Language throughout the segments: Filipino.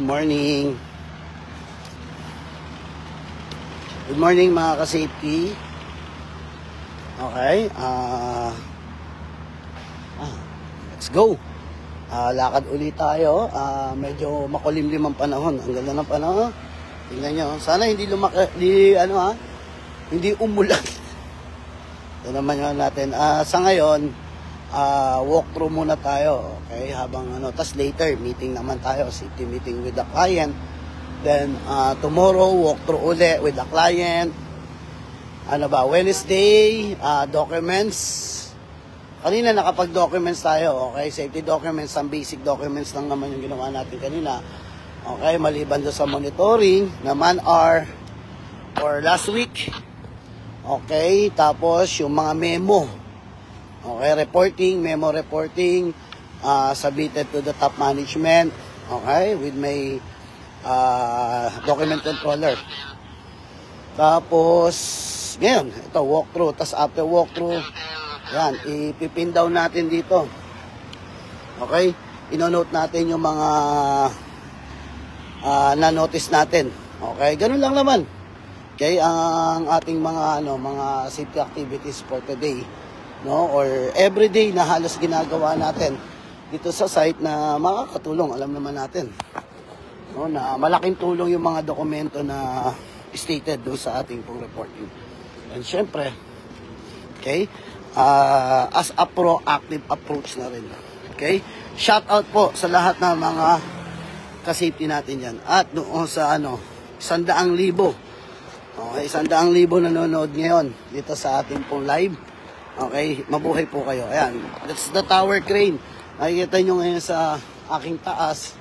morning. Good morning mga ka-safety. Okay, let's go. Lakad ulit tayo. Medyo makulimlim ang panahon. Ang ganda ng panahon. Tingnan nyo. Sana hindi hindi umulan. Ito naman yun natin. Sa ngayon, walkthrough muna tayo. Okay, habang tas later, meeting naman tayo. Safety meeting with the client. Then, tomorrow, walkthrough ulit with the client. Wednesday, documents. Kanina nakapag-documents tayo, okay? Safety documents, some basic documents lang naman yung ginawa natin kanina. Okay, maliban doon sa monitoring na man-hour or last week. Okay, tapos yung mga memo. Okay, memo reporting, submitted to the top management. Okay, with my document controller. Tapos, ngayon, ito, walkthrough. Tapos after walkthrough, yan, ipipin down natin dito. Okay? Ino-note natin yung mga na-notice natin. Okay? Ganun lang naman. Okay? Ang ating mga safety activities for today. No? Or everyday na halos ginagawa natin dito sa site na makakatulong. Alam naman natin. No? Na malaking tulong yung mga dokumento na stated doon sa ating pong reporting. And syempre, okay, as a proactive approach na rin. Okay? Shout out po sa lahat ng mga ka-safety natin yan. At noon sa 100,000. Okay, 100,000 nanonood ngayon dito sa ating pong live. Okay, mabuhay po kayo. Ayan, that's the tower crane. Nakikita nyo ngayon sa aking taas,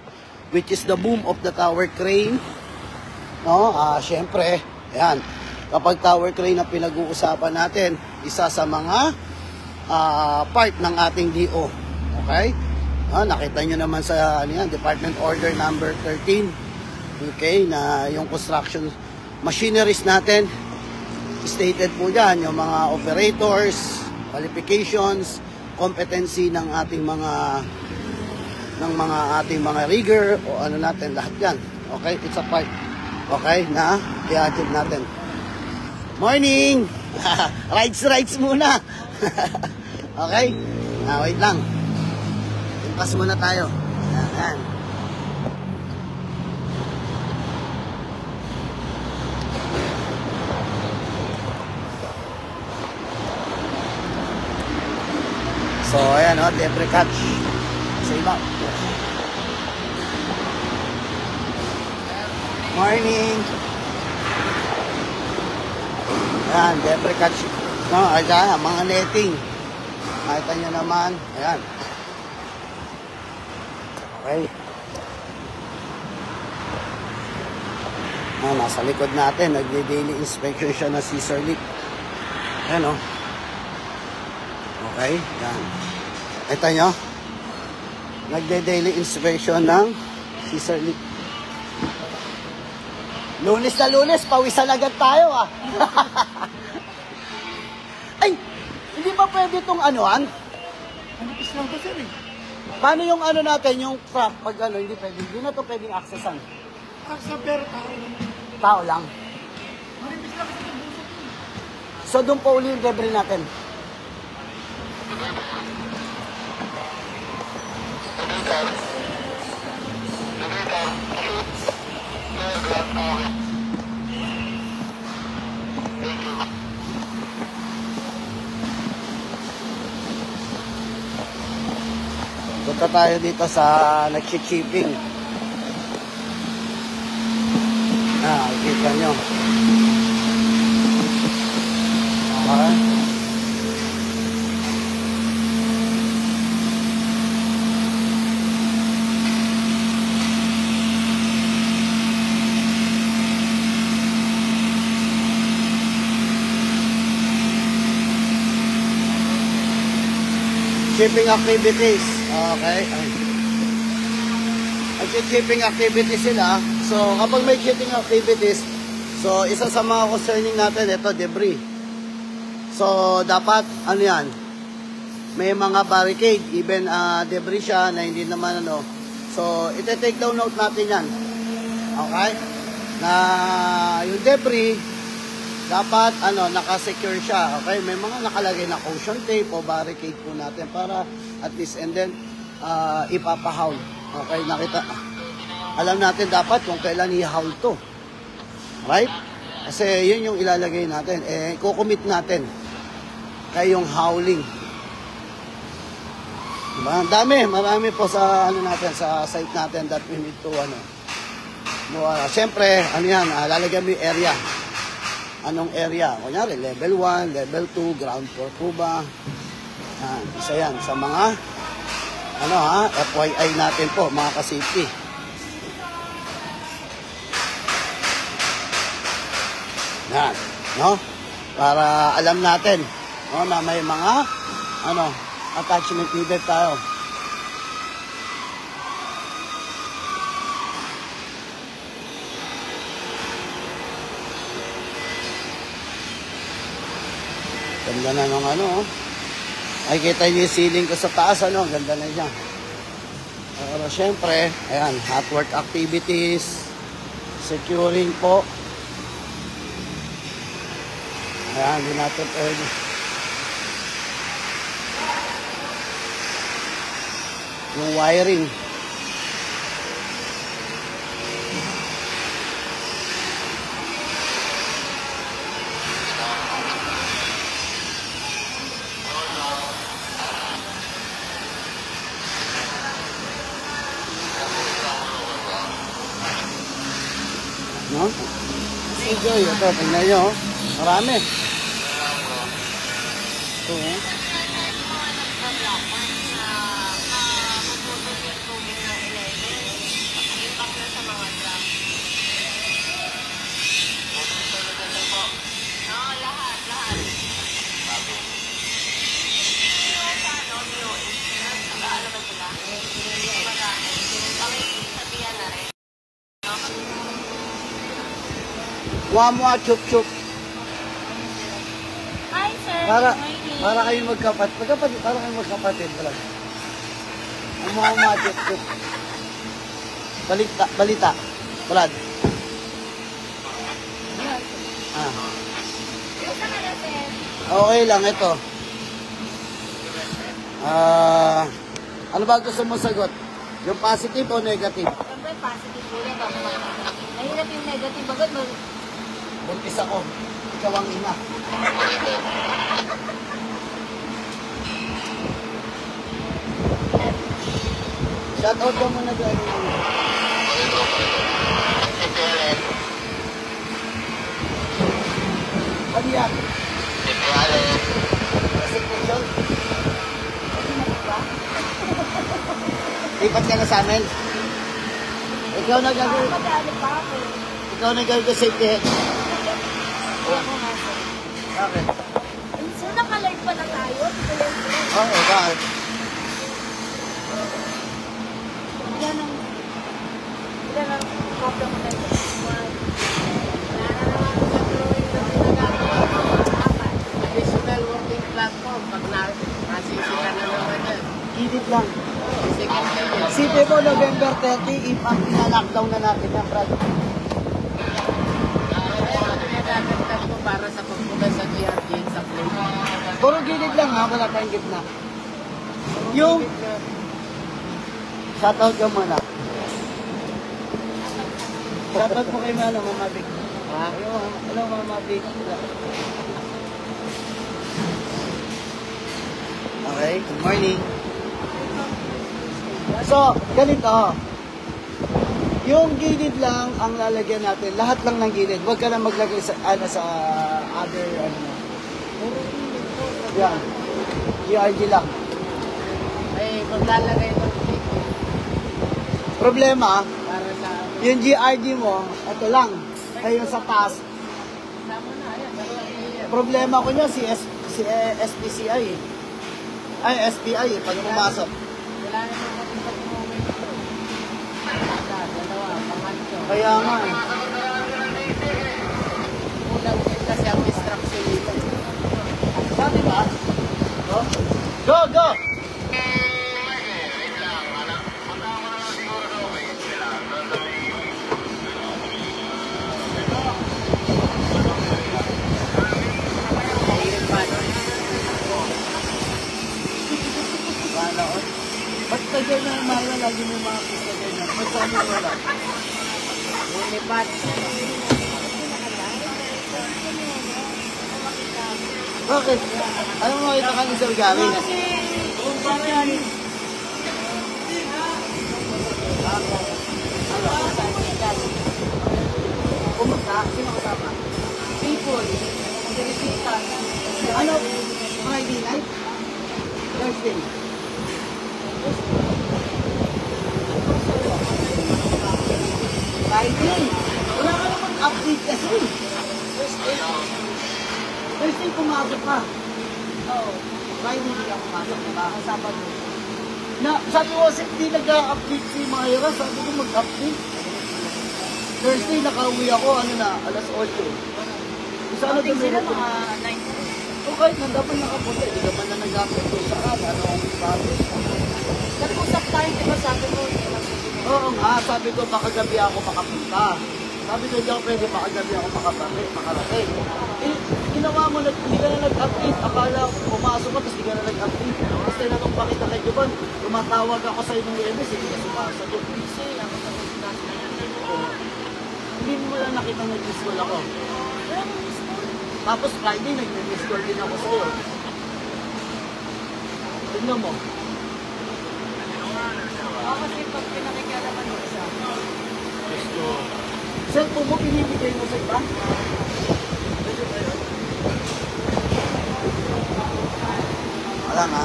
which is the boom of the tower crane. No, syempre, ayan, kapag tower crane na pinag-uusapan natin, isa sa mga part ng ating DO. Okay? Nakita nyo naman sa Department Order number 13. Okay, na yung construction machineries natin, stated po dyan, yung mga operators, qualifications, competency ng ating mga rigger o natin, lahat yan. Okay, it's a part. Okay, na i-achieve natin. Morning! Rides muna. Okay? Wait lang. Impas muna tayo. Ayan. So, ayan debris catch. Sa iba. Morning! Ayan, debris catch. Ayan, mga netting. Nakita nyo naman. Ayan. Okay. Nasa likod natin, nagde-daily inspection siya na scissor lift. Ayan Okay, ayan. Nakita nyo? Nagde-daily inspection ng scissor lift. Lunes na Lunes, pawisan agad tayo Ay, hindi ba pwede itong Manipis lang to, sir Paano yung natin, yung crack, pag hindi pwede. Hindi na ito pwedeng accessan. Access pero tao lang. Tao lang. Manipis lang kasi ng busok. So doon po uli yung debris natin. Punta tayo dito sa nag-shipping. Kita nyo. Okay. Shipping activities. Okay. Shipping activities sila. So, kapag may shipping activities, so, isa sa mga concerning natin, ito, debris. So, dapat, yan, may mga barricade, even debris siya na hindi naman So, ite-take down note natin yan. Okay? Na yung debris, dapat naka-secure siya. Okay? May mga nakalagay na caution tape o barricade po natin para at least and then ipapahaul. Okay? Alam natin dapat kung kailan i-haul to. Right? Kasi yun yung ilalagay natin. Kukumit natin kay yung hauling. Diba? Marami po sa sa site natin that we need to siyempre, lalagyan mo yung area. Anong area? Kunyari, level 1, level 2, ground floor po ba? Isa yan sa mga FYI natin po, mga ka-safety. Yan, no? Para alam natin, na may mga attachment needed tayo. Ganda na nung ay kita niyo yung ceiling ko sa taas, ganda na siya. Pero syempre, ayan, hot work activities, securing po. Ayan, hindi natin pwede. Yung wiring. No? Enjoy. Ito, tingnan nyo. Marami. Ito, Wamwa chup-chup. Hi, sir. Para kayong magkapatid. Para kayong magkapatid. Wamwa chup-chup. Balita. Brad. Okay lang, ito. Ano ba gusto mo sagot? Yung positive o negative? Siyempre, positive po yan. Mahirap yung negative. Bagod mo. Buntis ako. Ikaw ang ina. Shout out ka muna doon. Ano yan? Resignation? Lipat ka na sa amin. Ikaw na gagawin. Ikaw na gagawin ko safety head. Ako nga, sir. Okay. Sir, naka-live pa na tayo? Oo, bakit? Ilan ang problem mo na ito? Wala na naman sa drawing na pinagagawa ko. Apat. Additional working platform. Pag nasisira na naman yan. Gilid lang. Second time. Sipe mo, November 30, impact ina-lockdown na natin yan, Brad. Pinagagandang ko para sa pagbuka sa GRG sa plate. Puro gilid lang ha, wala tayong gitna. Yung, shoutout ka muna. Shoutout mo kay Mama Vic. Ha? Hello, Mama Vic. Okay, good morning. So, ganito. Yung gilid lang ang lalagyan natin. Lahat lang ng gilid. Huwag ka na maglagay sa other Yan. GRG lang. Ay, maglalagay ng plate. Problema, Para sa... yung GRG mo, ito lang. Ay yung sa taas. Sama na, ayan. Problema ko niya si SPCI. Ay, SPI pag pumasok. Wala na naman kami sa tumungin ito. Dalawa, pangatlo. Kaya nga eh. Unang din kasi ang instruction nila. Sabi ba? Go, go! may mga kiss na ganyan. Ba't sa amin wala? Lumipat. Bakit? Ano mo makita ka ni Sir Gary? Kasi, kung ganyan, Pumunta? Sino kasama? people, magbibitan. Ano? Friday night? Thursday? Friday? Wala ka naman update kasi. Thursday pumasok ka. Oo. Friday hindi ka pumasok, diba? Ang Sabado. Sabi ko kasi hindi nag-update si Myra. Sabi ko mag-update. Thursday nakauwi ako, ano na, alas 8. Sana Outing sila dumiretso. mga 9. O kahit nandapan nakapunta, hindi naman na nag-update ko sa kan. Ano ang sabi? Nag-usap tayo, di ba sabi mo, hindi magpipili. Oo nga, sabi ko baka gabi ako makapunta. Sabi ko hindi ako pwede baka gabi ako makarating. Eh, ginawa mo, hindi ka na nag-update. Akala pumasok ka, tapos hindi ka na nag-update. Tapos tinanong pa kita kay Juban, tumatawag ako sa inong EMS, hindi ka sumasagot. Kasi, ako sa Pilipinas na yan. Hindi mo lang nakita nag-miss call ako. Wala mong miss call. Tapos Friday, nag-miss call din ako sa'yo. Tignan mo. Ako kasi pag pinakikialaman mo isa. Cellphone mo, pinibigay mo sa iba? Wala nga.